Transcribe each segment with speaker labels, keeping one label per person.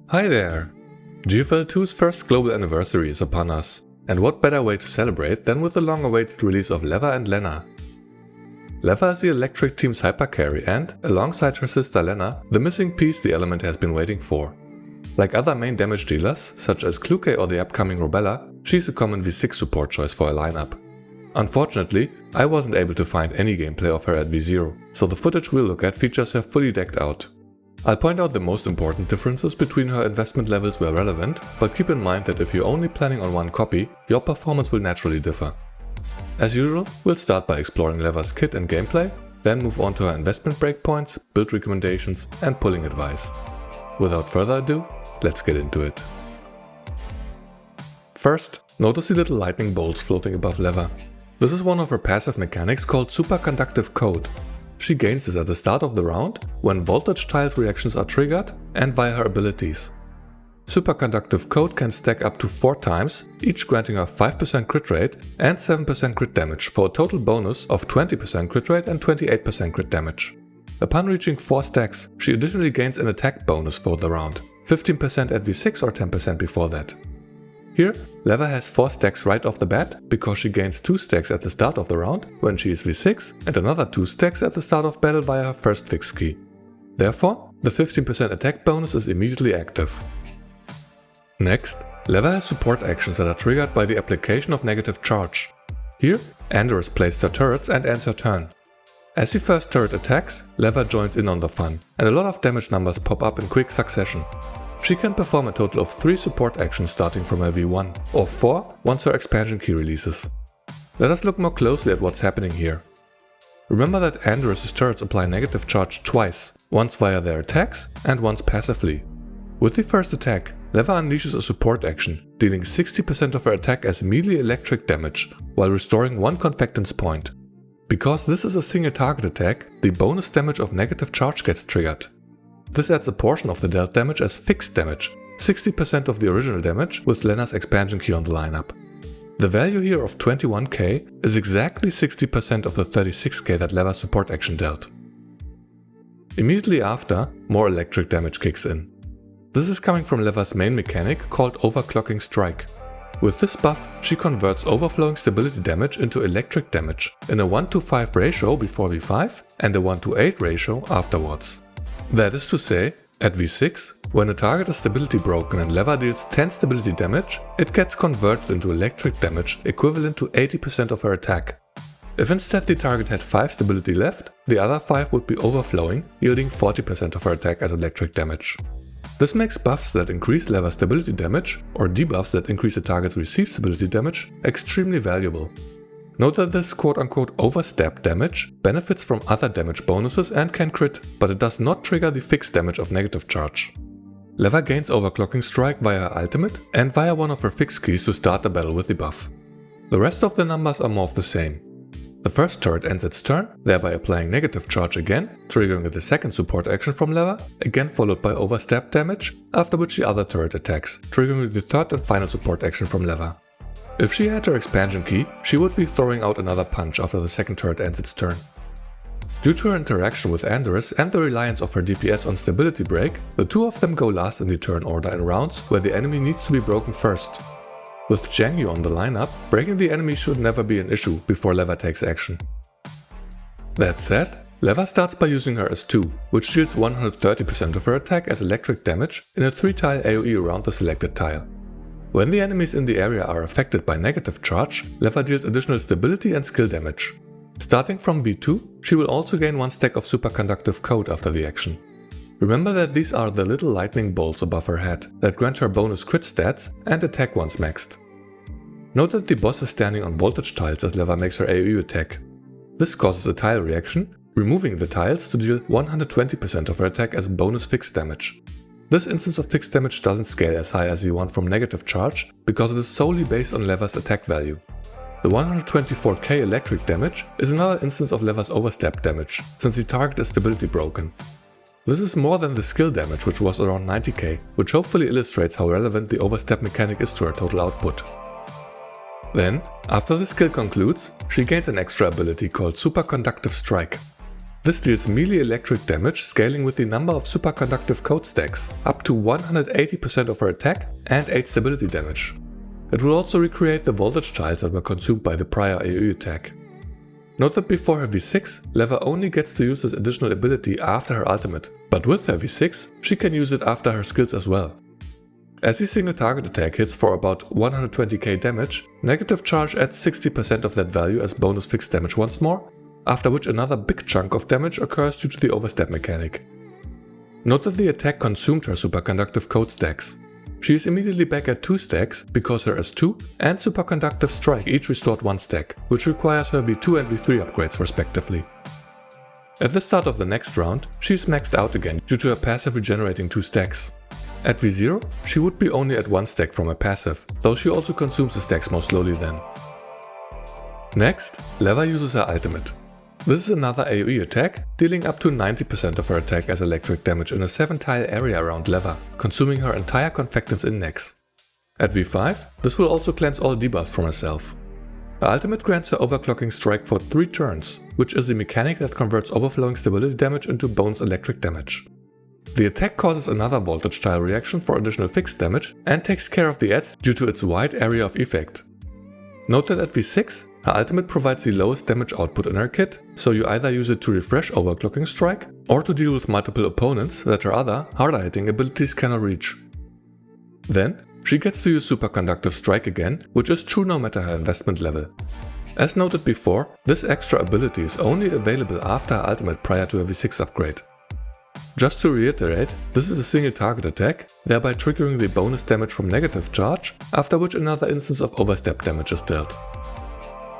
Speaker 1: Hi there! GFL2's first global anniversary is upon us, and what better way to celebrate than with the long-awaited release of Leva and Lena. Leva is the Electric team's hypercarry and, alongside her sister Lena, the missing piece the element has been waiting for. Like other main damage dealers, such as Kluke or the upcoming Robella, she's a common V6 support choice for a lineup. Unfortunately, I wasn't able to find any gameplay of her at V0, so the footage we'll look at features her fully decked out. I'll point out the most important differences between her investment levels where relevant, but keep in mind that if you're only planning on one copy, your performance will naturally differ. As usual, we'll start by exploring Leva's kit and gameplay, then move on to her investment breakpoints, build recommendations, and pulling advice. Without further ado, let's get into it. First, notice the little lightning bolts floating above Leva. This is one of her passive mechanics called Superconductive Code. She gains this at the start of the round, when voltage tiles reactions are triggered, and via her abilities. Superconductive Code can stack up to 4 times, each granting her 5% crit rate and 7% crit damage for a total bonus of 20% crit rate and 28% crit damage. Upon reaching 4 stacks, she additionally gains an attack bonus for the round, 15% at V6 or 10% before that. Here, Leva has 4 stacks right off the bat, because she gains 2 stacks at the start of the round when she is V6 and another 2 stacks at the start of battle via her first fixed key. Therefore, the 15% attack bonus is immediately active. Next, Leva has support actions that are triggered by the application of negative charge. Here, Anders places her turrets and ends her turn. As the first turret attacks, Leva joins in on the fun, and a lot of damage numbers pop up in quick succession. She can perform a total of 3 support actions starting from her V1, or 4 once her expansion key releases. Let us look more closely at what's happening here. Remember that Anders' turrets apply negative charge twice, once via their attacks and once passively. With the first attack, Leva unleashes a support action, dealing 60% of her attack as melee electric damage, while restoring 1 convectance point. Because this is a single target attack, the bonus damage of negative charge gets triggered. This adds a portion of the dealt damage as fixed damage, 60% of the original damage with Lena's expansion key on the lineup. The value here of 21k is exactly 60% of the 36k that Leva's support action dealt. Immediately after, more electric damage kicks in. This is coming from Leva's main mechanic called Overclocking Strike. With this buff, she converts overflowing stability damage into electric damage in a 1:5 ratio before V5 and a 1:8 ratio afterwards. That is to say, at V6, when a target is stability broken and Leva deals 10 stability damage, it gets converted into electric damage equivalent to 80% of her attack. If instead the target had 5 stability left, the other 5 would be overflowing, yielding 40% of her attack as electric damage. This makes buffs that increase Leva's stability damage, or debuffs that increase a target's received stability damage, extremely valuable. Note that this quote-unquote overstep damage benefits from other damage bonuses and can crit, but it does not trigger the fixed damage of negative charge. Leva gains Overclocking Strike via her ultimate and via one of her fixed keys to start the battle with the buff. The rest of the numbers are more of the same. The first turret ends its turn, thereby applying negative charge again, triggering the second support action from Leva, again followed by overstep damage, after which the other turret attacks, triggering the third and final support action from Leva. If she had her expansion key, she would be throwing out another punch after the second turret ends its turn. Due to her interaction with Anders and the reliance of her DPS on stability break, the two of them go last in the turn order in rounds where the enemy needs to be broken first. With Jiangyu on the lineup, breaking the enemy should never be an issue before Leva takes action. That said, Leva starts by using her as 2, which deals 130% of her attack as electric damage in a 3-tile AoE around the selected tile. When the enemies in the area are affected by negative charge, Leva deals additional stability and skill damage. Starting from V2, she will also gain 1 stack of Superconductive Code after the action. Remember that these are the little lightning bolts above her head that grant her bonus crit stats and attack once maxed. Note that the boss is standing on voltage tiles as Leva makes her AoE attack. This causes a tile reaction, removing the tiles to deal 120% of her attack as bonus fixed damage. This instance of fixed damage doesn't scale as high as the one from negative charge, because it is solely based on Leva's attack value. The 124k electric damage is another instance of Leva's overstep damage, since the target is stability broken. This is more than the skill damage, which was around 90k, which hopefully illustrates how relevant the overstep mechanic is to her total output. Then, after the skill concludes, she gains an extra ability called Superconductive Strike. This deals melee electric damage scaling with the number of Superconductive Code stacks, up to 180% of her attack and 8 stability damage. It will also recreate the voltage tiles that were consumed by the prior AoE attack. Note that before her V6, Leva only gets to use this additional ability after her ultimate, but with her V6, she can use it after her skills as well. As the single target attack hits for about 120k damage, negative charge adds 60% of that value as bonus fixed damage once more, after which another big chunk of damage occurs due to the overstep mechanic. Note that the attack consumed her Superconductive Code stacks. She is immediately back at 2 stacks because her S2 and Superconductive Strike each restored 1 stack, which requires her V2 and V3 upgrades respectively. At the start of the next round, she is maxed out again due to her passive regenerating 2 stacks. At V0, she would be only at 1 stack from her passive, though she also consumes the stacks more slowly then. Next, Leva uses her ultimate. This is another AoE attack, dealing up to 90% of her attack as electric damage in a 7-tile area around Leva, consuming her entire Confectance Index. At V5, this will also cleanse all debuffs from herself. Her ultimate grants her Overclocking Strike for 3 turns, which is the mechanic that converts overflowing stability damage into bonus electric damage. The attack causes another voltage tile reaction for additional fixed damage and takes care of the adds due to its wide area of effect. Note that at V6, her ultimate provides the lowest damage output in her kit, so you either use it to refresh Overclocking Strike or to deal with multiple opponents that her other, harder hitting abilities cannot reach. Then, she gets to use Superconductive Strike again, which is true no matter her investment level. As noted before, this extra ability is only available after her ultimate prior to her V6 upgrade. Just to reiterate, this is a single target attack, thereby triggering the bonus damage from negative charge, after which another instance of overstep damage is dealt.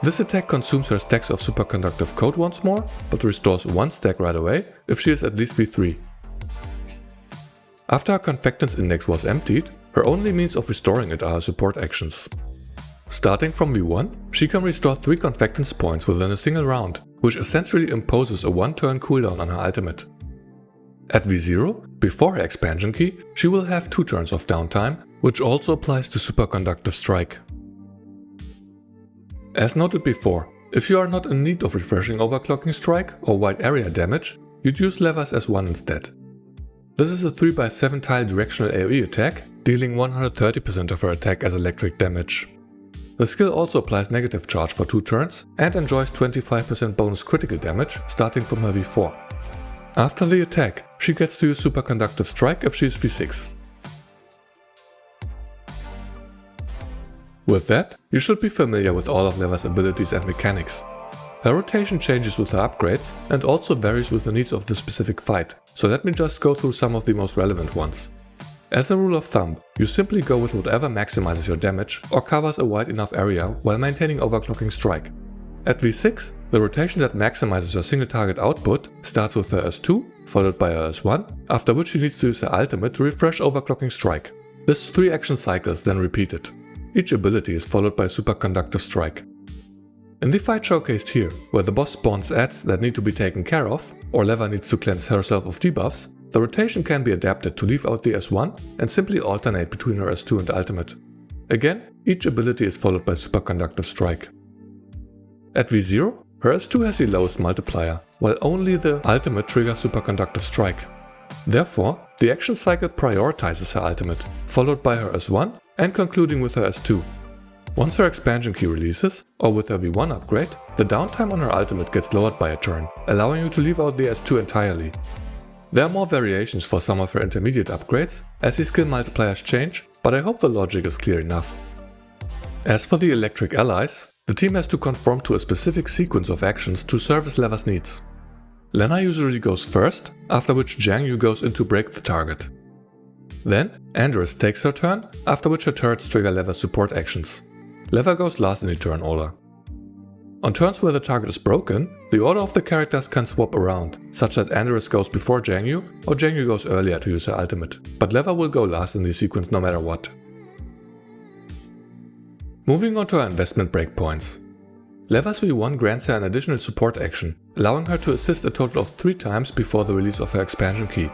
Speaker 1: This attack consumes her stacks of Superconductive Code once more, but restores 1 stack right away if she is at least V3. After her Confectance Index was emptied, her only means of restoring it are her support actions. Starting from V1, she can restore 3 Confectance points within a single round, which essentially imposes a 1-turn cooldown on her ultimate. At V0, before her expansion key, she will have 2 turns of downtime, which also applies to Superconductive Strike. As noted before, if you are not in need of refreshing Overclocking Strike or wide area damage, you'd use Leva's S1 instead. This is a 3x7 tile directional AoE attack, dealing 130% of her attack as electric damage. The skill also applies negative charge for 2 turns and enjoys 25% bonus critical damage starting from her V4. After the attack, she gets to use Superconductive Strike if she is V6. With that, you should be familiar with all of Leva's abilities and mechanics. Her rotation changes with her upgrades and also varies with the needs of the specific fight, so let me just go through some of the most relevant ones. As a rule of thumb, you simply go with whatever maximizes your damage or covers a wide enough area while maintaining Overclocking Strike. At V6, the rotation that maximizes her single target output starts with her S2, followed by her S1, after which she needs to use her ultimate to refresh Overclocking Strike. This 3 action cycles then repeated. Each ability is followed by Superconductive Strike. In the fight showcased here, where the boss spawns adds that need to be taken care of, or Leva needs to cleanse herself of debuffs, the rotation can be adapted to leave out the S1 and simply alternate between her S2 and ultimate. Again, each ability is followed by Superconductive Strike. At V0, her S2 has the lowest multiplier, while only the ultimate triggers Superconductive Strike. Therefore, the action cycle prioritizes her ultimate, followed by her S1 and concluding with her S2. Once her expansion key releases, or with her V1 upgrade, the downtime on her ultimate gets lowered by a turn, allowing you to leave out the S2 entirely. There are more variations for some of her intermediate upgrades, as the skill multipliers change, but I hope the logic is clear enough. As for the electric allies, the team has to conform to a specific sequence of actions to service Leva's needs. Lena usually goes first, after which Jiang Yu goes in to break the target. Then, Andres takes her turn, after which her turrets trigger Leva's support actions. Leva goes last in the turn order. On turns where the target is broken, the order of the characters can swap around, such that Andres goes before Jiang Yu, or Jiang Yu goes earlier to use her ultimate, but Leva will go last in the sequence no matter what. Moving on to her investment breakpoints. Leva's V1 grants her an additional support action, allowing her to assist a total of 3 times before the release of her expansion key.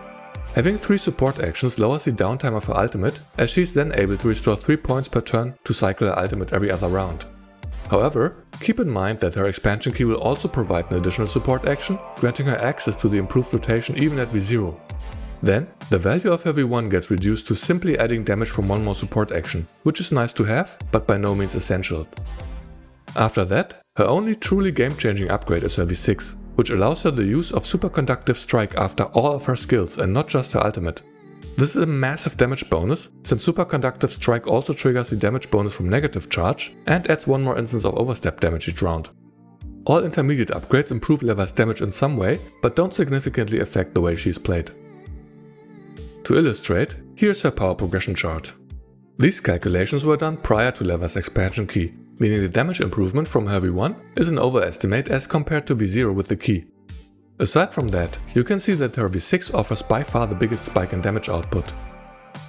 Speaker 1: Having 3 support actions lowers the downtime of her ultimate, as she is then able to restore 3 points per turn to cycle her ultimate every other round. However, Keep in mind that her expansion key will also provide an additional support action, granting her access to the improved rotation even at V0. Then, the value of her V1 gets reduced to simply adding damage from one more support action, which is nice to have, but by no means essential. After that, her only truly game-changing upgrade is her V6, which allows her the use of Superconductive Strike after all of her skills and not just her ultimate. This is a massive damage bonus, since Superconductive Strike also triggers the damage bonus from negative charge and adds one more instance of overstep damage each round. All intermediate upgrades improve Leva's damage in some way, but don't significantly affect the way she is played. To illustrate, here's her power progression chart. These calculations were done prior to Leva's expansion key, meaning the damage improvement from her V1 is an overestimate as compared to V0 with the key. Aside from that, you can see that her V6 offers by far the biggest spike in damage output.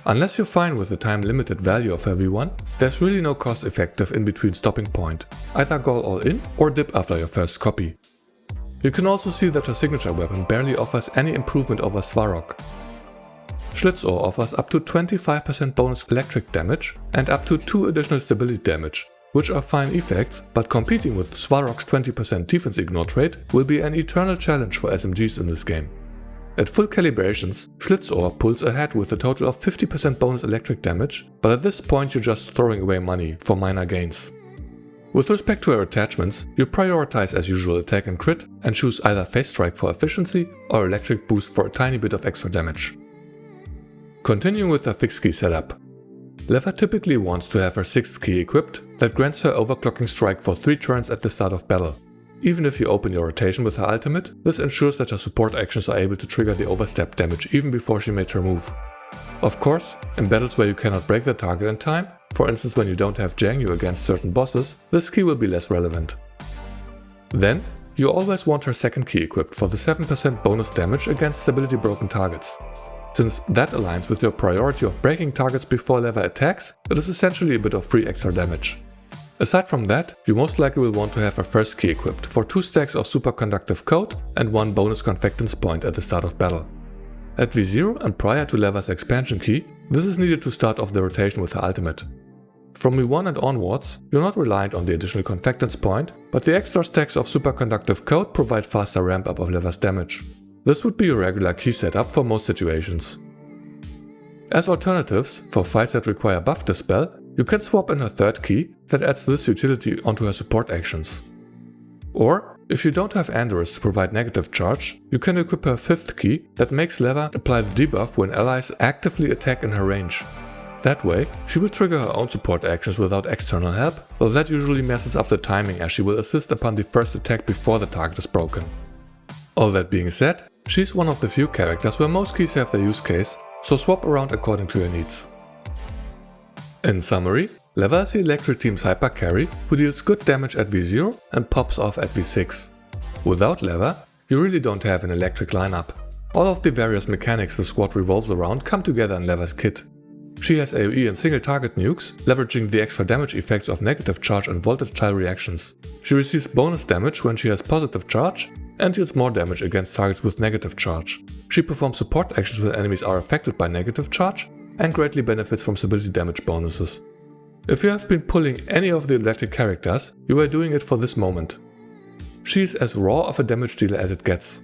Speaker 1: Unless you're fine with the time-limited value of her V1, there's really no cost-effective in-between stopping point, either go all in or dip after your first copy. You can also see that her signature weapon barely offers any improvement over Svarog. Schlitzohr offers up to 25% bonus electric damage and up to 2 additional stability damage, which are fine effects, but competing with Svarog's 20% defense ignore trait will be an eternal challenge for SMGs in this game. At full calibrations, Schlitzohr pulls ahead with a total of 50% bonus electric damage, but at this point you're just throwing away money for minor gains. With respect to her attachments, you prioritize as usual attack and crit and choose either Phase Strike for efficiency or electric boost for a tiny bit of extra damage. Continuing with her fixed key setup. Leva typically wants to have her 6th key equipped that grants her Overclocking Strike for 3 turns at the start of battle. Even if you open your rotation with her ultimate, this ensures that her support actions are able to trigger the overstep damage even before she made her move. Of course, in battles where you cannot break the target in time, for instance when you don't have Jiangyu against certain bosses, this key will be less relevant. Then, you always want her 2nd key equipped for the 7% bonus damage against stability broken targets. Since that aligns with your priority of breaking targets before Leva attacks, it is essentially a bit of free extra damage. Aside from that, you most likely will want to have her 1st key equipped for 2 stacks of Superconductive Code and 1 bonus Confectance point at the start of battle. At V0 and prior to Leva's expansion key, this is needed to start off the rotation with her ultimate. From V1 and onwards, you're not reliant on the additional Confectance point, but the extra stacks of Superconductive Code provide faster ramp up of Leva's damage. This would be a regular key setup for most situations. As alternatives, for fights that require buff dispel, you can swap in her 3rd key that adds this utility onto her support actions. Or, if you don't have Andorus to provide negative charge, you can equip her 5th key that makes Leva apply the debuff when allies actively attack in her range. That way, she will trigger her own support actions without external help, though that usually messes up the timing as she will assist upon the first attack before the target is broken. All that being said, she's one of the few characters where most keys have their use case, so swap around according to your needs. In summary, Leva is the electric team's hyper carry who deals good damage at V0 and pops off at V6. Without Leva, you really don't have an electric lineup. All of the various mechanics the squad revolves around come together in Leva's kit. She has AoE and single target nukes, leveraging the extra damage effects of negative charge and voltage tile reactions. She receives bonus damage when she has positive charge, and deals more damage against targets with negative charge. She performs support actions when enemies are affected by negative charge, and greatly benefits from stability damage bonuses. If you have been pulling any of the electric characters, you are doing it for this moment. She is as raw of a damage dealer as it gets.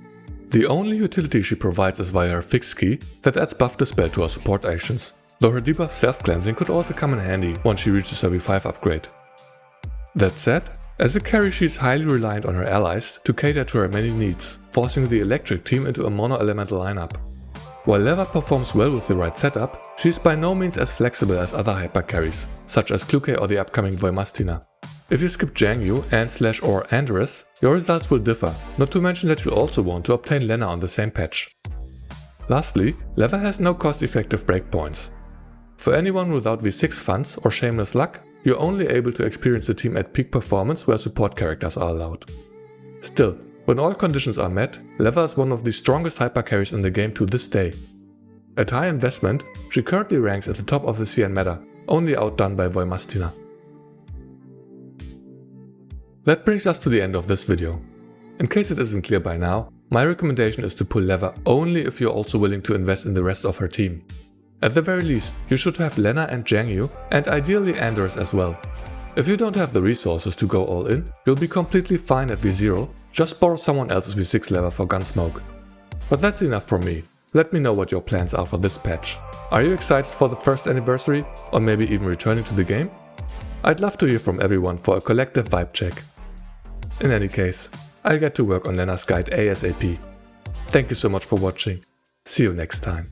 Speaker 1: The only utility she provides is via her fixed key that adds buff dispel to her support actions, though her debuff self-cleansing could also come in handy once she reaches her V5 upgrade. That said, as a carry she is highly reliant on her allies to cater to her many needs, forcing the electric team into a mono-elemental lineup. While Leva performs well with the right setup, she is by no means as flexible as other hyper carries, such as Kluke or the upcoming Voimastina. If you skip Jiangyu and/or Andorus, your results will differ, not to mention that you'll also want to obtain Lena on the same patch. Lastly, Leva has no cost-effective breakpoints. For anyone without V6 funds or shameless luck, you're only able to experience the team at peak performance where support characters are allowed. Still, when all conditions are met, Leva is one of the strongest hyper carries in the game to this day. At high investment, she currently ranks at the top of the CN meta, only outdone by Voimastina. That brings us to the end of this video. In case it isn't clear by now, my recommendation is to pull Leva only if you're also willing to invest in the rest of her team. At the very least, you should have Lena and Jiangyu, and ideally Andorus as well. If you don't have the resources to go all in, you'll be completely fine at V0, just borrow someone else's V6 Leva for Gunsmoke. But that's enough from me. Let me know what your plans are for this patch. Are you excited for the first anniversary, or maybe even returning to the game? I'd love to hear from everyone for a collective vibe check. In any case, I'll get to work on Lena's guide ASAP. Thank you so much for watching. See you next time.